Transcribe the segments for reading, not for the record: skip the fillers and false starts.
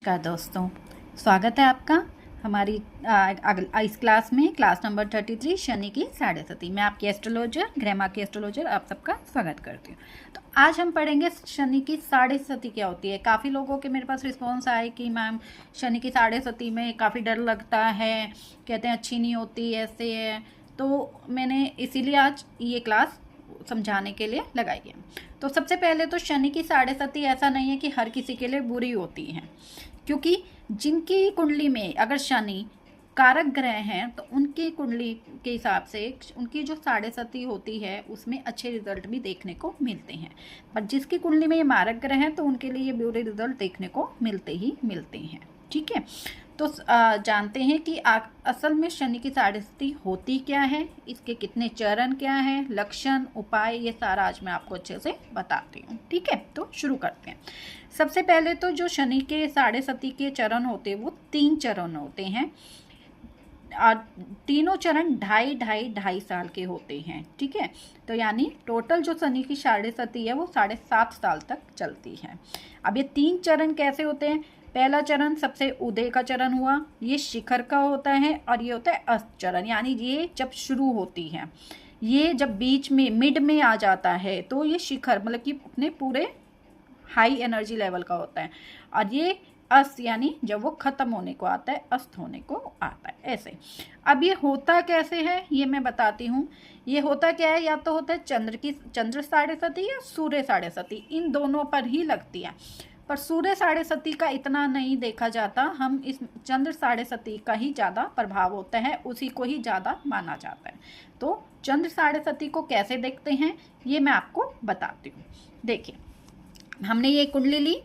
नमस्कार दोस्तों, स्वागत है आपका हमारी इस क्लास में, क्लास नंबर 33 शनि की साढ़े सती। मैं आपकी एस्ट्रोलॉजर, ग्रैमा की एस्ट्रोलॉजर, आप सबका स्वागत करती हूँ। तो आज हम पढ़ेंगे शनि की साढ़े सती क्या होती है। काफ़ी लोगों के मेरे पास रिस्पॉन्स आए कि मैम शनि की साढ़े सती में काफ़ी डर लगता है, कहते हैं अच्छी नहीं होती, ऐसे है। तो मैंने इसीलिए आज ये क्लास समझाने के लिए लगाई है। तो सबसे पहले तो शनि की साढ़े सती ऐसा नहीं है कि हर किसी के लिए बुरी होती है, क्योंकि जिनकी कुंडली में अगर शनि कारक ग्रह हैं तो उनकी कुंडली के हिसाब से उनकी जो साढ़े सती होती है उसमें अच्छे रिजल्ट भी देखने को मिलते हैं। पर जिसकी कुंडली में ये मारक ग्रह हैं तो उनके लिए ये बुरे रिजल्ट देखने को मिलते ही मिलते हैं। ठीक है, तो जानते हैं कि असल में शनि की साढ़े सती होती क्या है, इसके कितने चरण क्या हैं, लक्षण, उपाय, ये सारा आज मैं आपको अच्छे से बताती हूँ। ठीक है, तो शुरू करते हैं। सबसे पहले तो जो शनि के साढ़े सती के चरण होते हैं वो 3 चरण होते हैं और तीनों चरण ढाई साल के होते हैं। ठीक है, तो यानी टोटल जो शनि की साढ़े सती है वो 7.5 साल तक चलती है। अब ये 3 चरण कैसे होते हैं? पहला चरण सबसे उदय का चरण हुआ, ये शिखर का होता है, और ये होता है अस्त चरण, यानी ये जब शुरू होती है, ये जब बीच में मिड में आ जाता है तो ये शिखर मतलब कि अपने पूरे हाई एनर्जी लेवल का होता है। और ये अस्त यानी जब वो खत्म होने को आता है, अस्त होने को आता है, ऐसे। अब ये होता कैसे है ये मैं बताती हूँ। ये होता क्या है, या तो होता है चंद्र साढ़े सती या सूर्य साढ़े सती, इन दोनों पर ही लगती है। पर सूर्य साढ़े सती का इतना नहीं देखा जाता, हम इस चंद्र साढ़े सती का ही ज़्यादा प्रभाव होता है, उसी को ही ज़्यादा माना जाता है। तो चंद्र साढ़े सती को कैसे देखते हैं ये मैं आपको बताती हूँ। देखिए, हमने ये कुंडली ली,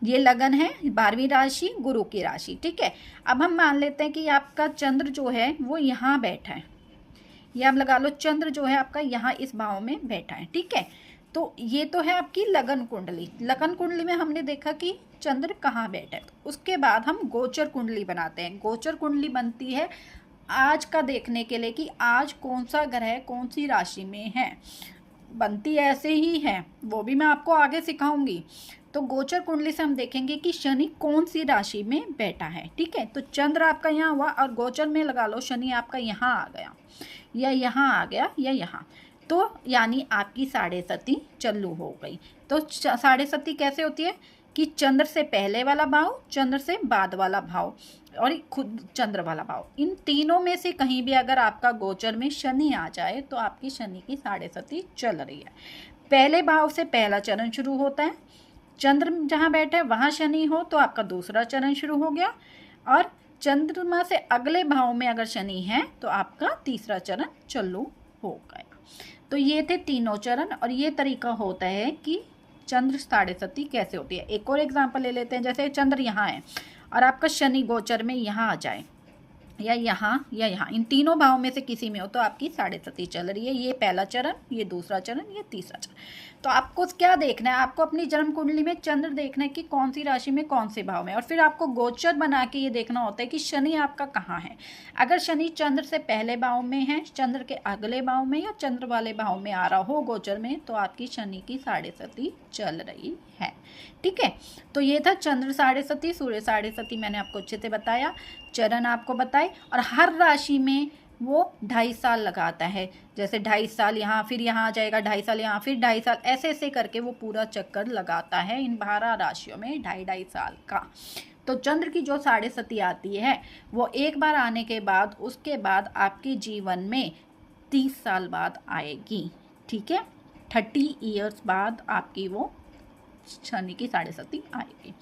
ये लगन है 12वीं राशि, गुरु की राशि। ठीक है, अब हम मान लेते हैं कि आपका चंद्र जो है वो यहाँ बैठा है, या हम लगा लो चंद्र जो है आपका यहाँ इस भाव में बैठा है। ठीक है, तो ये तो है आपकी लगन कुंडली। लगन कुंडली में हमने देखा कि चंद्र कहाँ बैठा है। तो उसके बाद हम गोचर कुंडली बनाते हैं। गोचर कुंडली बनती है आज का देखने के लिए कि आज कौन सा ग्रह कौन सी राशि में है, बनती ऐसे ही है, वो भी मैं आपको आगे सिखाऊंगी। तो गोचर कुंडली से हम देखेंगे कि शनि कौन सी राशि में बैठा है। ठीक है, तो चंद्र आपका यहाँ हुआ और गोचर में लगा लो शनि आपका यहाँ आ गया, या यहाँ आ गया, या यहाँ, तो यानी आपकी साढ़े सती चालू हो गई। तो साढ़े सती कैसे होती है कि चंद्र से पहले वाला भाव, चंद्र से बाद वाला भाव और खुद चंद्र वाला भाव, इन तीनों में से कहीं भी अगर आपका गोचर में शनि आ जाए तो आपकी शनि की साढ़े सती चल रही है। पहले भाव से पहला चरण शुरू होता है, चंद्र जहाँ बैठे है वहाँ शनि हो तो आपका दूसरा चरण शुरू हो गया, और चंद्रमा से अगले भाव में अगर शनि है तो आपका तीसरा चरण चालू हो गया। तो ये थे तीनों चरण, और ये तरीका होता है कि चंद्र साढ़े सती कैसे होती है। एक और एग्जांपल ले लेते हैं, जैसे चंद्र यहाँ है और आपका शनि गोचर में यहाँ आ जाए, या यहाँ या यहाँ, इन तीनों भाव में से किसी में हो तो आपकी साढ़े सती चल रही है। ये पहला चरण, ये दूसरा चरण, ये तीसरा चरण। तो आपको क्या देखना है, आपको अपनी जन्म कुंडली में चंद्र देखना है कि कौन सी राशि में कौन से भाव में, और फिर आपको गोचर बना के ये देखना होता है कि शनि आपका कहाँ है। अगर शनि चंद्र से पहले भाव में है, चंद्र के अगले भाव में, या चंद्र वाले भाव में आ रहा हो गोचर में, तो आपकी शनि की साढ़े सती चल रही है। ठीक है, तो ये था चंद्र साढ़े सती, सूर्य साढ़े सती मैंने आपको अच्छे से बताया, चरण आपको बताए, और हर राशि में वो 2.5 साल लगाता है। जैसे 2.5 साल यहाँ, फिर यहाँ आ जाएगा 2.5 साल यहाँ, फिर 2.5 साल, ऐसे ऐसे करके वो पूरा चक्कर लगाता है इन 12 राशियों में 2.5 साल का। तो चंद्र की जो साढ़े सती आती है वो एक बार आने के बाद उसके बाद आपके जीवन में 30 साल बाद आएगी। ठीक है, 30 ईयर्स बाद आपकी वो शनि की साढ़े सती आएगी।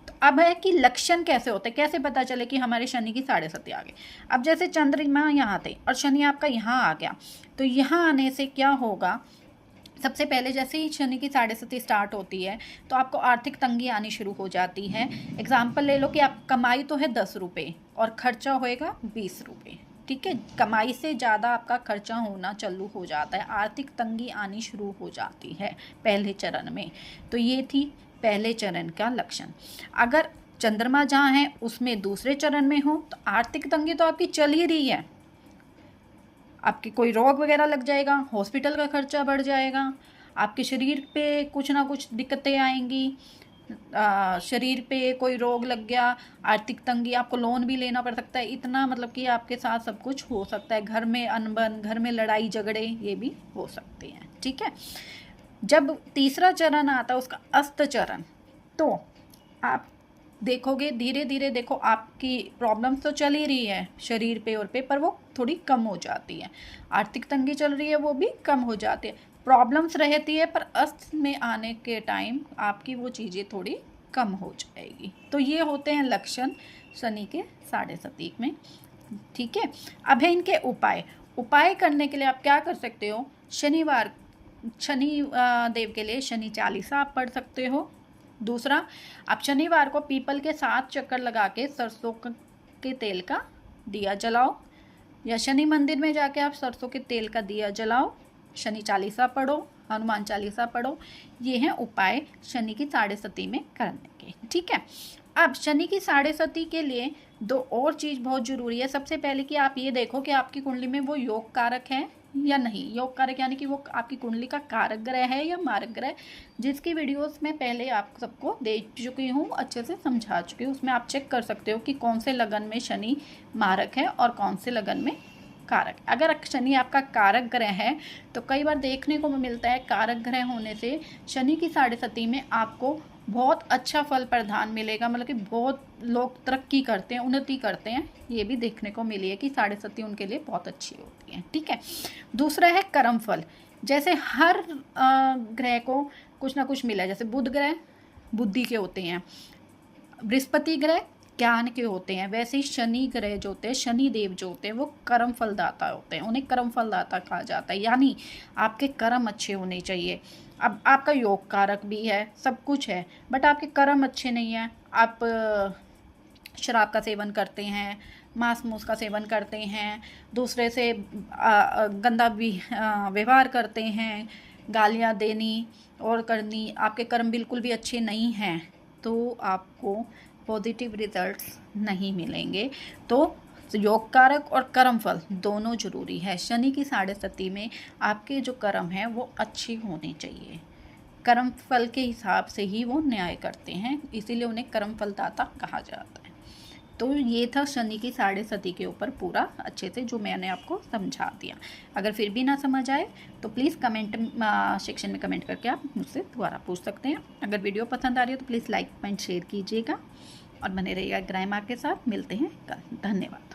तो अब है कि लक्षण कैसे होते हैं, कैसे पता चले कि हमारे शनि की साढ़े सती आ गई। अब जैसे चंद्रमा यहाँ थे और शनि आपका यहाँ आ गया, तो यहाँ आने से क्या होगा, सबसे पहले जैसे ही शनि की साढ़े सती स्टार्ट होती है तो आपको आर्थिक तंगी आनी शुरू हो जाती है। एग्जाम्पल ले लो कि आप कमाई तो है 10 रुपये और खर्चा होएगा 20 रुपये। ठीक है, कमाई से ज़्यादा आपका खर्चा होना चालू हो जाता है, आर्थिक तंगी आनी शुरू हो जाती है पहले चरण में। तो ये थी पहले चरण का लक्षण। अगर चंद्रमा जहाँ है उसमें दूसरे चरण में हो तो आर्थिक तंगी तो आपकी चल ही रही है, आपके कोई रोग वगैरह लग जाएगा, हॉस्पिटल का खर्चा बढ़ जाएगा, आपके शरीर पे कुछ ना कुछ दिक्कतें आएंगी, शरीर पे कोई रोग लग गया, आर्थिक तंगी, आपको लोन भी लेना पड़ सकता है, इतना मतलब कि आपके साथ सब कुछ हो सकता है। घर में अनबन, घर में लड़ाई झगड़े ये भी हो सकते हैं। ठीक है। जब तीसरा चरण आता है उसका अस्त चरण, तो आप देखोगे धीरे धीरे, देखो आपकी प्रॉब्लम्स तो चल ही रही है शरीर पे और पे, पर वो थोड़ी कम हो जाती है। आर्थिक तंगी चल रही है वो भी कम हो जाती है, प्रॉब्लम्स रहती है, पर अस्त में आने के टाइम आपकी वो चीज़ें थोड़ी कम हो जाएगी। तो ये होते हैं लक्षण शनि के साढ़े सतीक में। ठीक है। अब है इनके उपाय करने के लिए आप क्या कर सकते हो। शनि देव के लिए शनि चालीसा आप पढ़ सकते हो। दूसरा, आप शनिवार को पीपल के 7 चक्कर लगा के सरसों के तेल का दिया जलाओ, या शनि मंदिर में जाके आप सरसों के तेल का दिया जलाओ, शनि चालीसा पढ़ो, हनुमान चालीसा पढ़ो। ये हैं उपाय शनि की साढ़े सती में करने के। ठीक है। अब शनि की साढ़े सती के लिए 2 और चीज़ बहुत ज़रूरी है। सबसे पहले कि आप ये देखो कि आपकी कुंडली में वो योग कारक है या नहीं। योग कारक यानी कि वो आपकी कुंडली का कारक ग्रह है या मारक ग्रह, जिसकी वीडियोस में पहले आप सबको दे चुकी हूँ, अच्छे से समझा चुकी हूँ। उसमें आप चेक कर सकते हो कि कौन से लगन में शनि मारक है और कौन से लगन में कारक। अगर शनि आपका कारक ग्रह है तो कई बार देखने को मिलता है कारक ग्रह होने से शनि की साढ़े सती में आपको बहुत अच्छा फल प्रदान मिलेगा, मतलब कि बहुत लोग तरक्की करते हैं, उन्नति करते हैं। ये भी देखने को मिली है कि साढ़े सती उनके लिए बहुत अच्छी होती है। ठीक है। दूसरा है कर्म फल। जैसे हर ग्रह को कुछ ना कुछ मिला है, जैसे बुध ग्रह बुद्धि के होते हैं, बृहस्पति ग्रह ज्ञान के होते हैं, वैसे ही शनि ग्रह जो होते हैं, शनि देव जो होते हैं, वो कर्म फलदाता होते हैं। उन्हें कर्म फलदाता कहा जाता है, यानी आपके कर्म अच्छे होने चाहिए। अब आपका योग कारक भी है, सब कुछ है, बट आपके कर्म अच्छे नहीं हैं, आप शराब का सेवन करते हैं, मांस मूस का सेवन करते हैं, दूसरे से गंदा व्यवहार करते हैं, गालियाँ देनी और करनी, आपके कर्म बिल्कुल भी अच्छे नहीं हैं, तो आपको पॉजिटिव रिजल्ट्स नहीं मिलेंगे। तो योग कारक और कर्म फल दोनों जरूरी है। शनि की साढ़े सती में आपके जो कर्म हैं वो अच्छे होने चाहिए। कर्म फल के हिसाब से ही वो न्याय करते हैं, इसीलिए उन्हें कर्म फलदाता कहा जाता है। तो ये था शनि की साढ़े सती के ऊपर पूरा अच्छे से जो मैंने आपको समझा दिया। अगर फिर भी ना समझ आए तो प्लीज़ कमेंट सेक्शन में कमेंट करके आप मुझसे दोबारा पूछ सकते हैं। अगर वीडियो पसंद आ रही है तो प्लीज़ लाइक कमेंट शेयर कीजिएगा और बने रहिएगा ग्राइमा के साथ। मिलते हैं कल। धन्यवाद।